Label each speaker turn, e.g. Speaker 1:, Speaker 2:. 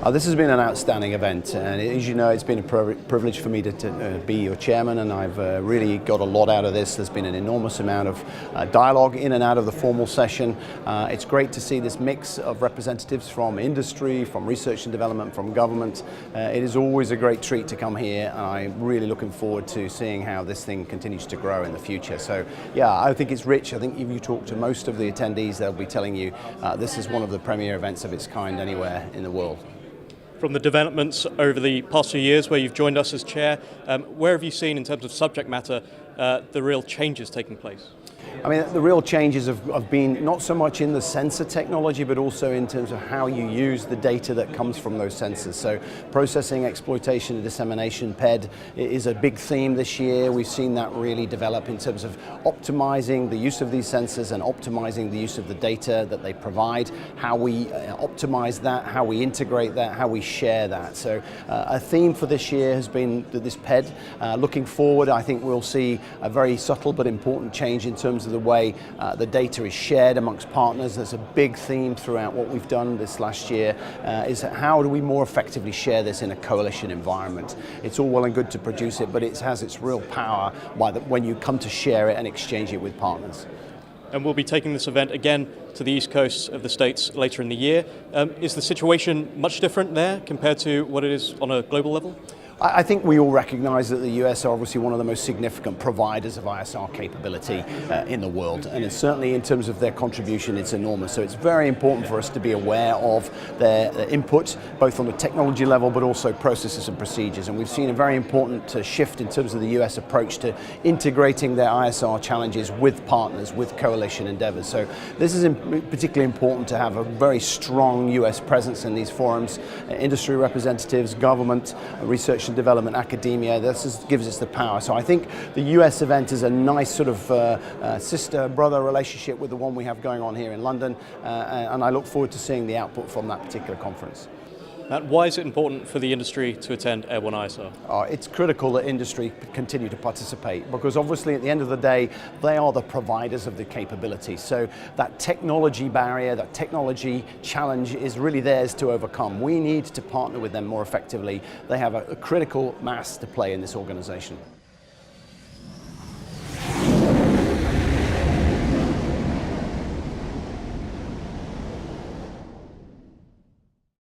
Speaker 1: This has been an outstanding event, and as you know, it's been a privilege for me to be your chairman, and I've really got a lot out of this. There's been an enormous amount of dialogue in and out of the formal session. It's great to see this mix of representatives from industry, from research and development, from government. It is always a great treat to come here, and I'm really looking forward to seeing how this thing continues to grow in the future. So yeah, I think it's rich. I think if you talk to most of the attendees, they'll be telling you this is one of the premier events of its kind anywhere in the world.
Speaker 2: From the developments over the past few years where you've joined us as chair, where have you seen in terms of subject matter the real changes taking place?
Speaker 1: I mean, the real changes have been not so much in the sensor technology, but also in terms of how you use the data that comes from those sensors. So processing, exploitation, and dissemination, PED, is a big theme this year. We've seen that really develop in terms of optimizing the use of these sensors and optimizing the use of the data that they provide, how we optimize that, how we integrate that, how we share that. So a theme for this year has been this PED. Looking forward, I think we'll see a very subtle but important change in terms of the way the data is shared amongst partners. There's a big theme throughout what we've done this last year, is how do we more effectively share this in a coalition environment. It's all well and good to produce it, but it has its real power when you come to share it and exchange it with partners.
Speaker 2: And we'll be taking this event again to the east coast of the States later in the year. Is the situation much different there compared to what it is on a global level?
Speaker 1: I think we all recognize that the US are obviously one of the most significant providers of ISR capability in the world, and it's certainly in terms of their contribution, it's enormous. So it's very important for us to be aware of their input, both on the technology level, but also processes and procedures. And we've seen a very important shift in terms of the US approach to integrating their ISR challenges with partners, with coalition endeavors. So this is particularly important to have a very strong US presence in these forums, industry representatives, government, research and development, academia. This gives us the power. So I think the US event is a nice sort of sister-brother relationship with the one we have going on here in London, and I look forward to seeing the output from that particular conference.
Speaker 2: Why is it important for the industry to attend Airborne ISR?
Speaker 1: It's critical that industry continue to participate, because obviously at the end of the day, they are the providers of the capability. So that technology barrier, that technology challenge is really theirs to overcome. We need to partner with them more effectively. They have a critical mass to play in this organization.